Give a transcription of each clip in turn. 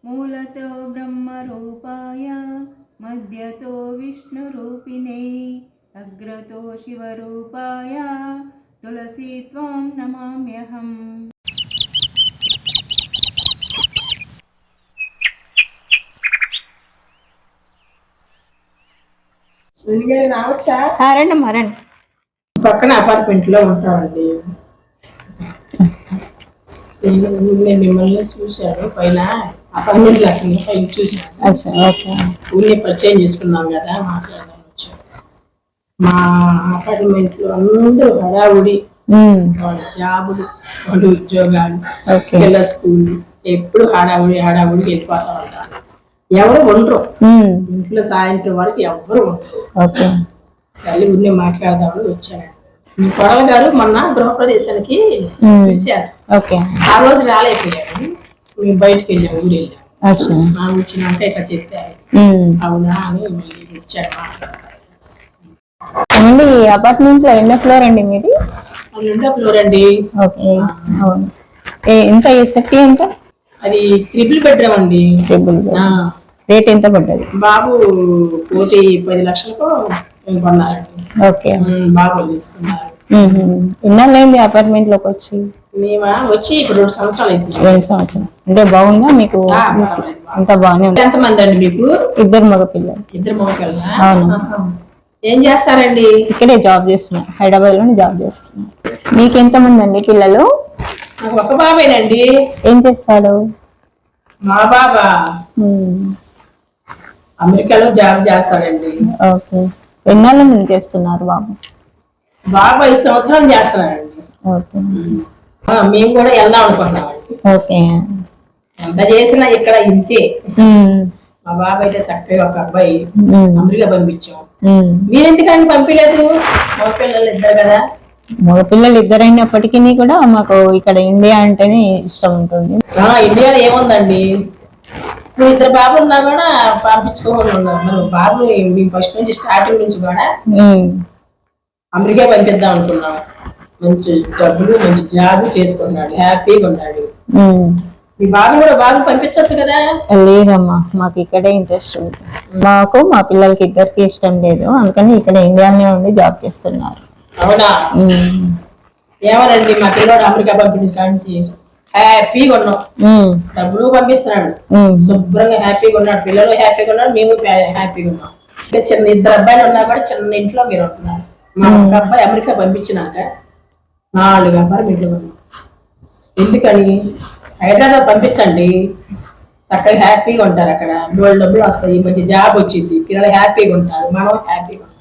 मूलतो ब्रह्मरूपाय मध्यतो विष्णुरूपिणे अग्रतो शिवरूपाय तुलसी त्वां नमाम्यहम्। రండమ్మా రండి. పక్కన అపార్ట్మెంట్ లో ఉంటామండి. నేను మిమ్మల్ని చూశాను పైన అపార్ట్మెంట్ లేకుండా పైన చూశాను. ఊళ్ళో పరిచయం చేసుకున్నాం కదా, మాట్లాడదాం వచ్చాను. మా అపార్ట్మెంట్ లో అందరూ హడావుడి, వాళ్ళ జాబులు, వాళ్ళ ఉద్యోగాలు, పిల్లల స్కూల్, ఎప్పుడు హడావుడి హడావుడికి వెళ్ళిపోతా ఉంటారు. ఎవరు ఉండరు ఇంట్లో, సాయంత్రం వరకు ఎవరు ఉండరు. సరే ఊరినే మాట్లాడదామని వచ్చాను. మీ కోడలు గారు మొన్న గృహప్రదేశానికి పిలిచారు. ఆ రోజు రాలేకపోయారు. మేము బయటకు వెళ్ళాము, ఊరు వెళ్ళాము. వచ్చినాక ఇట్లా చెప్పారు. అవునా అని మళ్ళీ వచ్చాను. అపార్ట్మెంట్ లో ఎన్నో ఫ్లోర్ అండి మీది? 2వ ఫ్లోర్ అండి. ఎంత సెట్ ఎంత? అది 3 బెడ్రూమ్ అండి. రేట్ ఎంత పడ్డది? బాబు 10 లక్షలకు కొన్నారండి. బాబు తీసుకున్నారు. ఎన్నాళ్ళైంది అపార్ట్మెంట్ లోకి వచ్చి? మేము వచ్చి ఇప్పుడు 2 సంవత్సరాలు అయింది. 2 సంవత్సరాలు. అంటే బాగుందా మీకు? అంత బాగానే ఉంది. ఎంతమంది అండి మీకు? 2 మగపిల్లలు. 2 మగపిల్లలు. అవును. ఏం చేస్తారండి? ఇక్కడే జాబ్ చేస్తున్నా, హైదరాబాద్ లోనే జాబ్ చేస్తున్నా. మీకు ఎంతమంది అండి పిల్లలు? నాకు ఒక బాబేనండి. ఏం చేస్తాడు? మా బాబా అమెరికాలో జాబ్ చేస్తాడండి. ఓకే. ఎన్నాళ్ళ నుంచి చేస్తున్నారు బాబు? బాబు 5 సంవత్సరాలు చేస్తున్నాడండి. ఓకే. మేము కూడా వెళ్దాం అనుకుంటున్నామండి. ఓకే. ఎంత చేసినా ఇక్కడ ఇంతే. మా బాబు అయితే చక్కగా ఒక అబ్బాయి అమెరికా పంపించాం. మీరెందుకని పంపించలేదు? మగ పిల్లలు 2 కదా. మగ పిల్లలు 2 అయినప్పటికీ కూడా మాకు ఇక్కడ ఇండియా అంటేనే ఇష్టం ఉంటుంది. ఇండియాలో ఏముందండి, 2 బాబులు ఉన్నా కూడా పంపించుకోకుండా ఉన్నారు. బాబు మేము ఫస్ట్ నుంచి స్టార్టింగ్ నుంచి కూడా అమెరికా పంపిద్దాం అనుకున్నాం. మంచి డబ్బులు, మంచి జాబ్ చేసుకున్నాడు, హ్యాపీగా ఉన్నాడు. మీ బాబు కూడా బాబు పంపించచ్చు కదా. లేదమ్మా, మాకు ఇక్కడే ఇంట్రెస్ట్ ఉంది. మాకు మా పిల్లలకి 2కి ఇష్టం లేదు, అందుకని ఇక్కడ ఇండియానే ఉండి జాబ్ చేస్తున్నారు. అవునా? ఏమనండి, మా పిల్లడు అమెరికా పంపించి హ్యాపీగా ఉన్నాం. డబ్బులు పంపిస్తున్నాడు, శుభ్రంగా హ్యాపీగా ఉన్నాడు, పిల్లలు హ్యాపీగా ఉన్నాడు, మేము హ్యాపీగా ఉన్నాం. ఇంకా చిన్న 2 అబ్బాయిలు ఉన్నా కూడా చిన్న ఇంట్లో మీరు ఉంటున్నారు. మా ఒక అబ్బాయి అమెరికా పంపించినాక 4 అపార్ట్మెంట్లు ఉన్నాం. ఎందుకని? హైదరాబాద్ పంపించండి, చక్కగా హ్యాపీగా ఉంటారు. అక్కడ డబ్బులు వస్తాయి, మంచి జాబ్ వచ్చింది, పిల్లలు హ్యాపీగా ఉంటారు, మనం హ్యాపీగా ఉంటాం.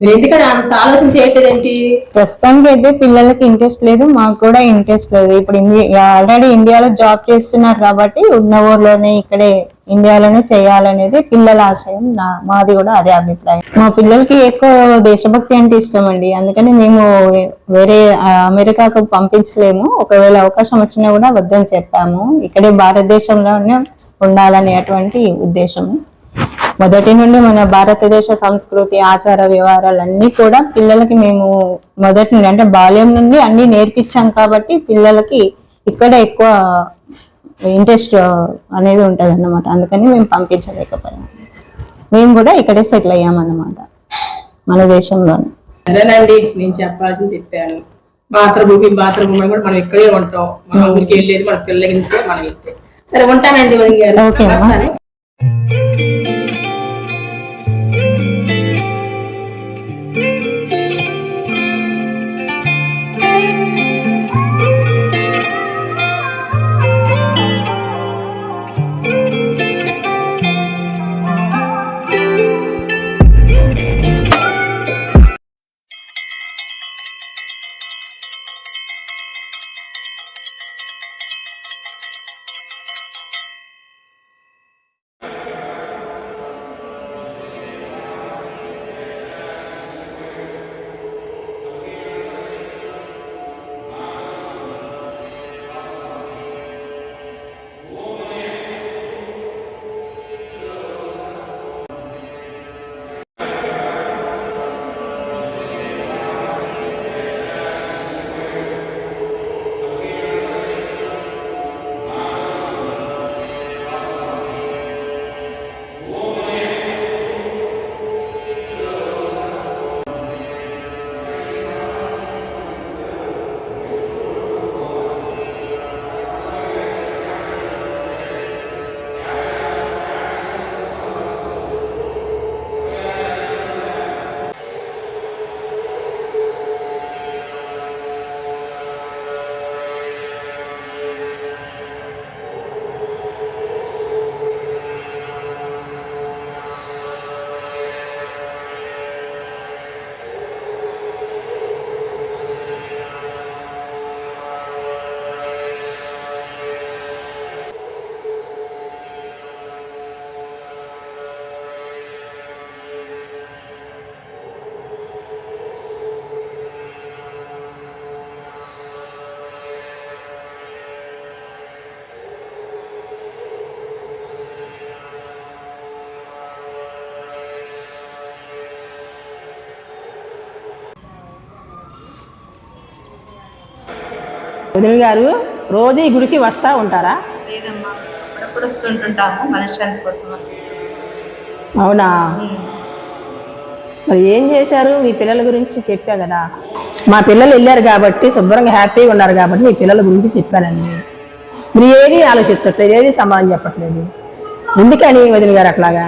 మీరు ఎందుకని అంత ఆలోచన చేయట్లేదేంటి? ప్రస్తుతానికి అయితే పిల్లలకి ఇంట్రెస్ట్ లేదు, మాకు కూడా ఇంట్రెస్ట్ లేదు. ఇప్పుడు ఆల్రెడీ ఇండియాలో జాబ్ చేస్తున్నారు కాబట్టి ఉన్న ఊర్లోనే ఇక్కడే ఇండియాలోనే చేయాలనేది పిల్లల ఆశయం. మాది కూడా అదే అభిప్రాయం. మా పిల్లలకి ఎక్కువ దేశభక్తి అంటే ఇష్టం అండి, అందుకని మేము వేరే అమెరికాకు పంపించలేము. ఒకవేళ అవకాశం వచ్చినా కూడా వద్దని చెప్పాము. ఇక్కడే భారతదేశంలోనే ఉండాలనేటువంటి ఉద్దేశము. మొదటి నుండి మన భారతదేశ సంస్కృతి, ఆచార వ్యవహారాలన్నీ కూడా పిల్లలకి మేము మొదటి నుండి అంటే బాల్యం నుండి అన్ని నేర్పించాం కాబట్టి పిల్లలకి ఇక్కడ ఎక్కువ ఇంట్రెస్ట్ అనేది ఉంటది అన్నమాట. అందుకని మేము పంపించలేకపోయాము. మేము కూడా ఇక్కడే సెటిల్ అయ్యామన్నమాట, మన దేశంలోనే. సరేనండి, నేను చెప్పాల్సింది చెప్పాను. బాత్రూమ్ కూడా మనం ఇక్కడే ఉంటాం, మన ఊరికి వెళ్ళేది మన పిల్లలకి మనం వెళ్తే. సరే ఉంటానండి. ఓకే. వదిన గారు రోజు ఈ గుడికి వస్తూ ఉంటారా? లేదమ్మా, అప్పుడప్పుడు వస్తుంటుంటాము, మనశ్శాంతి కోసం అనిపిస్తుంది. అవునా? మరి ఏం చేశారు? మీ పిల్లల గురించి చెప్పా కదా. మా పిల్లలు వెళ్ళారు కాబట్టి శుభ్రంగా హ్యాపీగా ఉన్నారు కాబట్టి మీ పిల్లల గురించి చెప్పానండి. మీరు ఏది ఆలోచించట్లేదు, ఏది సమాధానం చెప్పట్లేదు. ఎందుకని వదిన గారు అట్లాగా?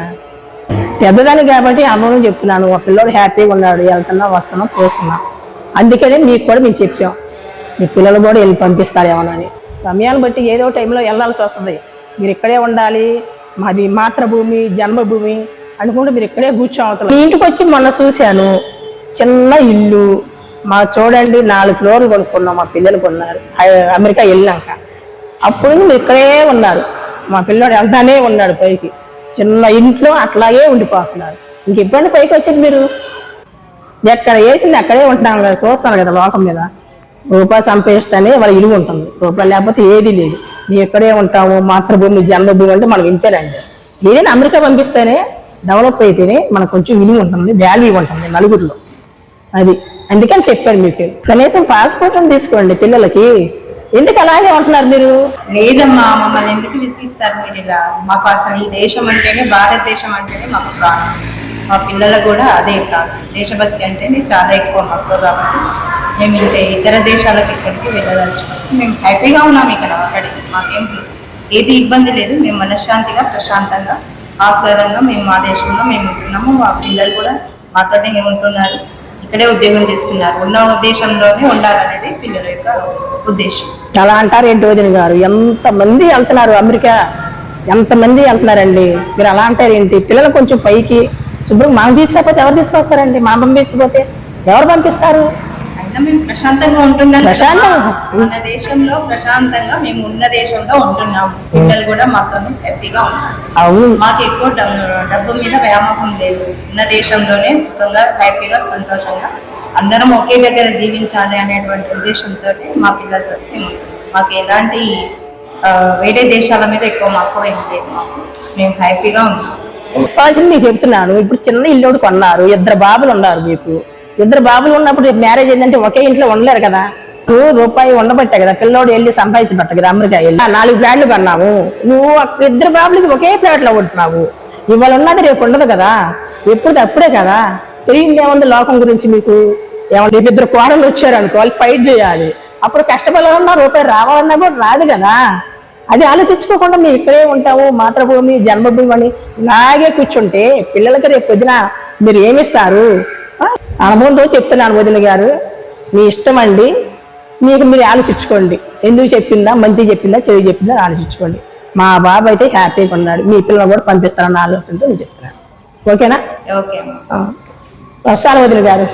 పెద్దదాన్ని కాబట్టి అమ్మని చెప్తున్నాను, ఒక పిల్లడు హ్యాపీగా ఉన్నాడు, వెళ్తున్నా వస్తున్నా చూస్తున్నా. అందుకనే మీకు కూడా మేము చెప్పాం, మీ పిల్లలు కూడా వెళ్ళి పంపిస్తారేమోనని. సమయాన్ని బట్టి ఏదో టైంలో వెళ్ళాల్సి వస్తుంది. మీరు ఇక్కడే ఉండాలి, మాది మాతృభూమి జన్మభూమి అనుకుంటే మీరు ఇక్కడే కూర్చోవసరం. మీ ఇంటికి వచ్చి మొన్న చూశాను, చిన్న ఇల్లు. మా చూడండి 4 ఫ్లోర్లు కొనుక్కున్నాం, మా పిల్లలు కొన్నారు అమెరికా వెళ్ళాక. అప్పుడు మీరు ఇక్కడే ఉన్నారు, మా పిల్లడు వెళ్తానే ఉన్నాడు పైకి. చిన్న ఇంట్లో అట్లాగే ఉండిపోతున్నారు. ఇంక ఎప్పుడైనా పైకి వచ్చేది మీరు? ఎక్కడ వేసింది అక్కడే ఉంటున్నాం కదా, చూస్తాను కదా లోకం మీద. రూపాయి సంపాదిస్తేనే వాళ్ళ ఇల్లు ఉంటుంది, రూపాయలు లేకపోతే ఏదీ లేదు. మేము ఎక్కడే ఉంటాము, మాతృభూమి జన్మభూమి అంటే మనం ఇంతేనండి. ఏదైనా అమెరికా పంపిస్తేనే డెవలప్ అయితేనే మనకు కొంచెం విలువ ఉంటుంది, వాల్యూ ఉంటుంది నలుగురిలో. అది అందుకని చెప్పారు మీకు. కనీసం పాస్పోర్ట్ తీసుకోండి పిల్లలకి. ఎందుకు అలాగే ఉంటున్నారు మీరు? లేదమ్మా, మమ్మల్ని ఎందుకు విసిగిస్తారు మీరు ఇలా? మాకు అసలు ఈ దేశం అంటేనే, భారతదేశం అంటేనే మాకు ప్రాణం. మా పిల్లలకు కూడా అదే కాదు, దేశభక్తి అంటేనే చాలా ఎక్కువ మక్కువ. కాబట్టి మేము ఇంకా ఇతర దేశాలకు ఇక్కడికి వెళ్ళదలుచుకున్నాం. మేము హ్యాపీగా ఉన్నాము ఇక్కడ ఆల్రెడీ, మాకేం ఏది ఇబ్బంది లేదు. మేము మనశ్శాంతిగా ప్రశాంతంగా ఆహ్లాదంగా మేము మా దేశంలో మేము ఉంటున్నాము. మా పిల్లలు కూడా మాతోనే ఉంటున్నారు, ఇక్కడే ఉద్యోగం చేస్తున్నారు. ఉన్న ఉద్దేశంలోనే ఉండాలనేది పిల్లల యొక్క ఉద్దేశం. అలా అంటారు ఏంటి వదిన గారు? ఎంతమంది వెళ్తున్నారు అమెరికా, ఎంతమంది వెళ్తున్నారండి, మీరు అలా అంటారు ఏంటి? పిల్లలు కొంచెం పైకి శుభ్రం మనం తీసుకపోతే ఎవరు తీసుకొస్తారండి? మనం పంపించకపోతే ఎవరు పంపిస్తారు? అయినా మేము ప్రశాంతంగా ఉంటున్నాం, మన దేశంలో ప్రశాంతంగా మేము ఉన్న దేశంలో ఉంటున్నాము. పిల్లలు కూడా మాతోనే హ్యాపీగా ఉన్నారు. అవును, మాకు ఎక్కువ డబ్బు మీద వ్యామోహం లేదు. ఉన్న దేశంలోనే సుఖంగా హ్యాపీగా సంతోషంగా అందరం ఒకే దగ్గర జీవించాలి అనేటువంటి ఉద్దేశంతో మా పిల్లలతో మాకు ఎలాంటి వేరే దేశాల మీద ఎక్కువ మక్కువ ఏం లేదు. మేము హ్యాపీగా ఉన్నాం. నేను చెప్తున్నాను, ఇప్పుడు చిన్న ఇల్లు కొన్నారు, 2 బాబులు ఉన్నారు మీకు. 2 బాబులు ఉన్నప్పుడు మ్యారేజ్ ఏంటంటే ఒకే ఇంట్లో ఉండలేరు కదా. రూపాయి ఉండబట్టే కదా పిల్లోడు వెళ్ళి సంపాదించి పెట్ట కదా అమెరికా వెళ్ళి. 4 ఫ్లాట్లు కొన్నావు, నువ్వు 2 బాబులకి ఒకే ఫ్లాట్లో ఉంటున్నావు. ఇవాళ ఉన్నది రేపు ఉండదు కదా, ఎప్పుడు అప్పుడే కదా. తెలియదు ఏముంది లోకం గురించి మీకు? ఏమన్నా 2 కోడలు వచ్చారు అనుకో, వాళ్ళు ఫైట్ చేయాలి. అప్పుడు కష్టపడాలన్నా రూపాయి రావాలన్నా కూడా రాదు కదా. అది ఆలోచించుకోకుండా మేము ఇక్కడే ఉంటాము, మాతృభూమి జన్మభూమి అని ఇలాగే కూర్చుంటే పిల్లలకి రేపు పొద్దున మీరు ఏమిస్తారు? అనుభవంతో చెప్తున్నాను వదిన గారు, మీ ఇష్టం అండి. మీరు ఆలోచించుకోండి, ఎందుకు చెప్పిందా, మంచిగా చెప్పిందా, చెడు చెప్పిందా ఆలోచించుకోండి. మా బాబు అయితే హ్యాపీగా ఉన్నాడు, మీ పిల్లలు కూడా పంపిస్తారన్న ఆలోచనతో నేను చెప్తున్నాను. ఓకేనా? ఓకే, వస్తాను వదిన గారు.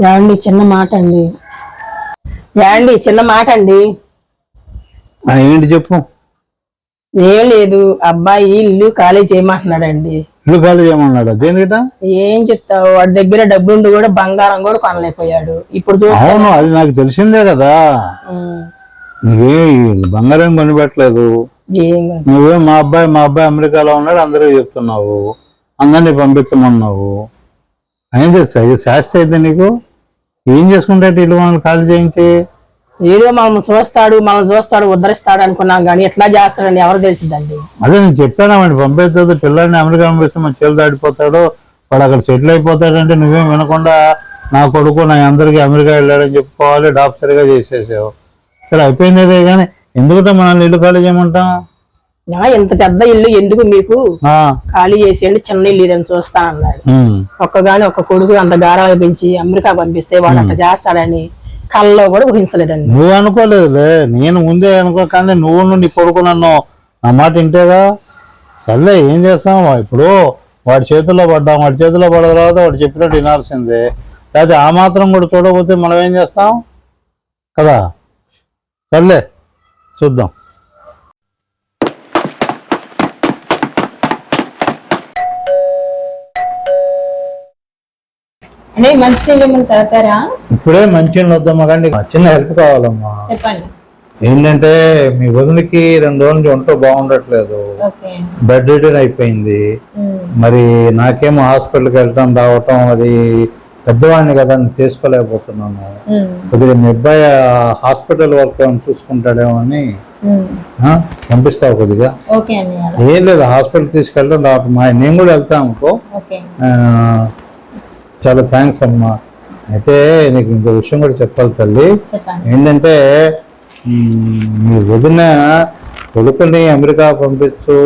యాండి చిన్న మాట అండి, యాండి చిన్న మాట అండి. ఏంటి చెప్పు. ఏం లేదు, అబ్బాయి ఇల్లు ఖాళీ చేయమంటున్నాడండి. ఇల్లు ఖాళీ చేయమన్నాడు? దేనికిట? ఏం చెప్తావు, వాడి దగ్గర డబ్బుండి కూడా బంగారం కూడా కొనలేకపోయాడు. ఇప్పుడు చూస్తాను. అవును, అది నాకు తెలిసిందే కదా. నువ్వే బంగారం కొనిపెట్టలేదు. నువ్వే మా అబ్బాయి అమెరికాలో ఉన్నాడు అందరికీ చెప్తున్నావు, అందరినీ పంపించమన్నావు. ఏం చేస్తావు? శాస్త్రి అయితే నీకు ఏం చేసుకుంటే ఇల్లు మనల్ని ఖాళీ చేయించి? ఏదో మనం చూస్తాడు ఉద్ధరిస్తాడు అనుకున్నాం, కానీ ఎట్లా చేస్తాడని ఎవరు తెలిసిందండి? అదే నేను చెప్పానామండి, పంపిస్తుంది పిల్లల్ని అమెరికా పంపిస్తే మన చేలు దాడిపోతాడు, వాడు అక్కడ సెటిల్ అయిపోతాడంటే నువ్వేం వినకుండా నా కొడుకు నా అందరికీ అమెరికా వెళ్ళాడని చెప్పుకోవాలి, డాక్టర్గా చేసేసావు. సరే అయిపోయిందే, కానీ ఎందుకంటే మనల్ని ఇల్లు ఖాళీ చేయమంటాం? ఎంత పెద్ద ఇల్లు ఎందుకు మీకు, ఖాళీ చేసేయండి, చిన్న ఇల్లు ఇదని చూస్తా అన్నాడు. ఒక్క కొడుకు అంత గారాలు పెంచి అమెరికా పంపిస్తే వాడు అట్లా చేస్తాడని కళ్ళలో కూడా ఊహించలేదండి. నువ్వు అనుకోలేదులే, నేను ముందే అనుకో, కానీ నువ్వు నీ కొడుకు నన్ను నా మాట వింటేగా. సర్లే ఏం చేస్తాం, ఇప్పుడు వాడి చేతుల్లో పడ్డాం, వాడి చేతిలో పడ్డ తర్వాత వాడు చెప్పినట్టు వినాల్సిందే. లేకపోతే ఆ మాత్రం కూడా చూడకపోతే మనం ఏం చేస్తాం కదా. సర్లే చూద్దాం. మంచి నీళ్ళు తాగుతారా? ఇప్పుడే మంచి నీళ్ళు వద్దామా, కానీ చిన్న హెల్ప్ కావాలమ్మా. చెప్పండి. ఏంటంటే మీ వదినకి 2 రోజుల నుంచి ఒంట్లో బాగుండట్లేదు, ఓకే. బెడ్ రిటర్న్ అయిపోయింది. మరి నాకేమో హాస్పిటల్కి వెళ్ళటం రావటం అది పెద్దవాడిని కదా అని తీసుకోలేకపోతున్నాను. కొద్దిగా మీ అబ్బాయి హాస్పిటల్ వర్క్ ఏమైనా చూసుకుంటాడేమో అని పంపిస్తావు కొద్దిగా. ఓకే అండి. ఏం లేదు, హాస్పిటల్ తీసుకెళ్ళడం రావటం నేను కూడా వెళ్తాను అనుకో. ఓకే. చాలా థ్యాంక్స్ అమ్మా. అయితే నీకు ఇంకో విషయం కూడా చెప్పాలి తల్లి. చెప్పండి. ఏంటంటే మీ వదిన కొడుకుని అమెరికా పంపించు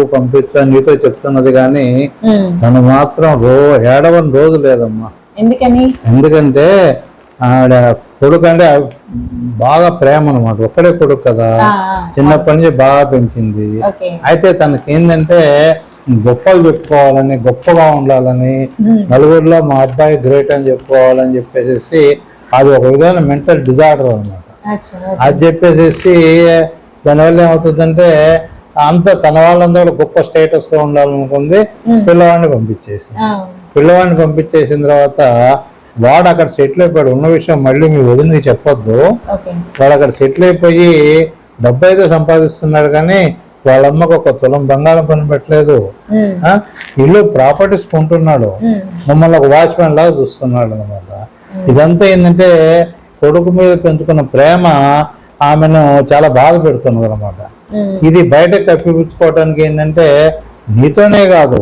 అని నీతో చెప్తున్నది, కానీ తను మాత్రం ఏడవని రోజు లేదమ్మా. ఎందుకంటే ఆవిడ కొడుకు అంటే బాగా ప్రేమ అనమాట, ఒక్కడే కొడుకు కదా, చిన్నప్పటి నుంచి బాగా పెంచింది. అయితే తనకి ఏంటంటే గొప్పలు చెప్పుకోవాలని, గొప్పగా ఉండాలని, నలుగురిలో మా అబ్బాయి గ్రేట్ అని చెప్పుకోవాలని చెప్పేసి అది ఒక విధమైన మెంటల్ డిజార్డర్ అనమాట. అది చెప్పేసి దానివల్ల ఏమవుతుందంటే అంత తన వాళ్ళందరూ గొప్ప స్టేటస్ లో ఉండాలనుకుంది. పిల్లవాడిని పంపించేసిన తర్వాత వాడు అక్కడ సెటిల్ అయిపోయాడు. ఉన్న విషయం మళ్ళీ మీ వదినకి చెప్పొద్దు. వాడు అక్కడ సెటిల్ అయిపోయి డబ్బు అయితే సంపాదిస్తున్నాడు, కానీ వాళ్ళమ్మకు ఒక తులం బంగారం పని పెట్టలేదు. ఇల్లు ప్రాపర్టీస్ కొంటున్నాడు, మమ్మల్ని ఒక వాచ్మెన్ లాగా చూస్తున్నాడు అనమాట. ఇదంతా ఏంటంటే కొడుకు మీద పెంచుకున్న ప్రేమ ఆమెను చాలా బాధ పెడుతున్నది అనమాట. ఇది బయట కప్పిపుచ్చుకోవడానికి ఏంటంటే నీతోనే కాదు,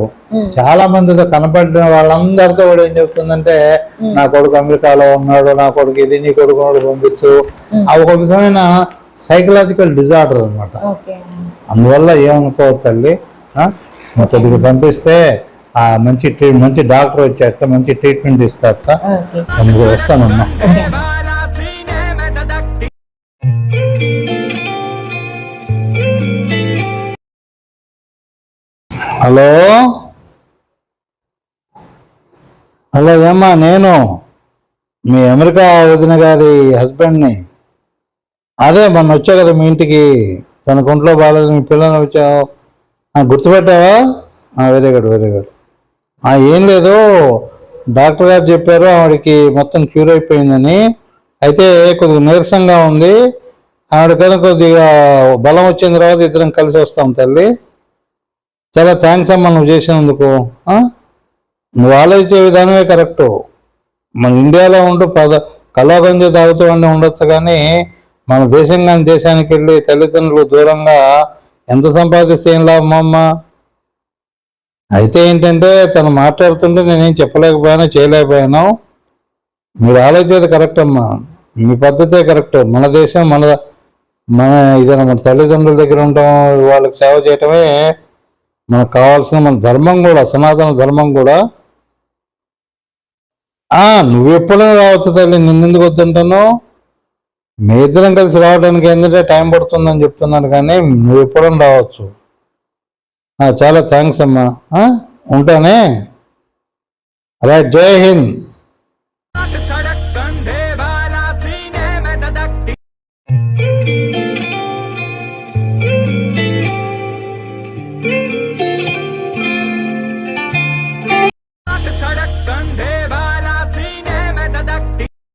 చాలా మందితో కనపడిన వాళ్ళందరితో కూడా ఏం చెప్తుందంటే నా కొడుకు అమెరికాలో ఉన్నాడు, నా కొడుకు ఇది, నీ కొడుకు పంపించు. ఆ ఒక విధమైన సైకలాజికల్ డిజార్డర్ అనమాట. అందువల్ల ఏమనుకోవద్దు తల్లి, కొద్దిగా పంపిస్తే ఆ మంచి డాక్టర్ వచ్చాక మంచి ట్రీట్మెంట్ ఇస్తారట. వస్తానమ్మా. హలో ఏమ్మా, నేను మీ అమెరికా వదిన గారి హస్బెండ్ని. అదే మొన్న వచ్చా కదా మీ ఇంటికి, తనకు ఒంట్లో బాగాలేదు, మీ పిల్లల్ని వచ్చావు, గుర్తుపెట్టావా? Very good. ఏం లేదు, డాక్టర్ గారు చెప్పారు ఆవిడకి మొత్తం క్యూర్ అయిపోయిందని. అయితే కొద్దిగా నీరసంగా ఉంది, ఆవిడకైనా కొద్దిగా బలం వచ్చిన తర్వాత ఇద్దరం కలిసి వస్తాం తల్లి. చాలా థ్యాంక్స్ అమ్మా నువ్వు చేసినందుకు. నువ్వు ఆలోచించే విధానమే కరెక్టు. మన ఇండియాలో ఉంటూ కలవగంజ తాగుతూ ఉండొచ్చు, కానీ మన దేశానికి వెళ్ళి తల్లిదండ్రులు దూరంగా ఎంత సంపాదిస్తే ఏం లాభం అమ్మ. అయితే ఏంటంటే తను మాట్లాడుతుంటే నేనేం చెప్పలేకపోయాను, చేయలేకపోయాను. మీరు ఆలోచించేది కరెక్ట్ అమ్మా, మీ పద్ధతే కరెక్ట్. మన దేశం మన ఇదేనా, మన తల్లిదండ్రుల దగ్గర ఉండటం, వాళ్ళకి సేవ చేయటమే మనకు కావాల్సిన మన ధర్మం కూడా, సనాతన ధర్మం కూడా. నువ్వు ఎప్పుడైనా రావచ్చు తల్లి, నిన్నెందుకు వద్దంటాను. మీ ఇద్దరం కలిసి రావడానికి ఏంటంటే టైం పడుతుందని చెప్తున్నాను, కానీ నువ్వు ఎప్పుడైనా రావచ్చు. చాలా థ్యాంక్స్ అమ్మా, ఉంటానే. రైట్, జై హింద్.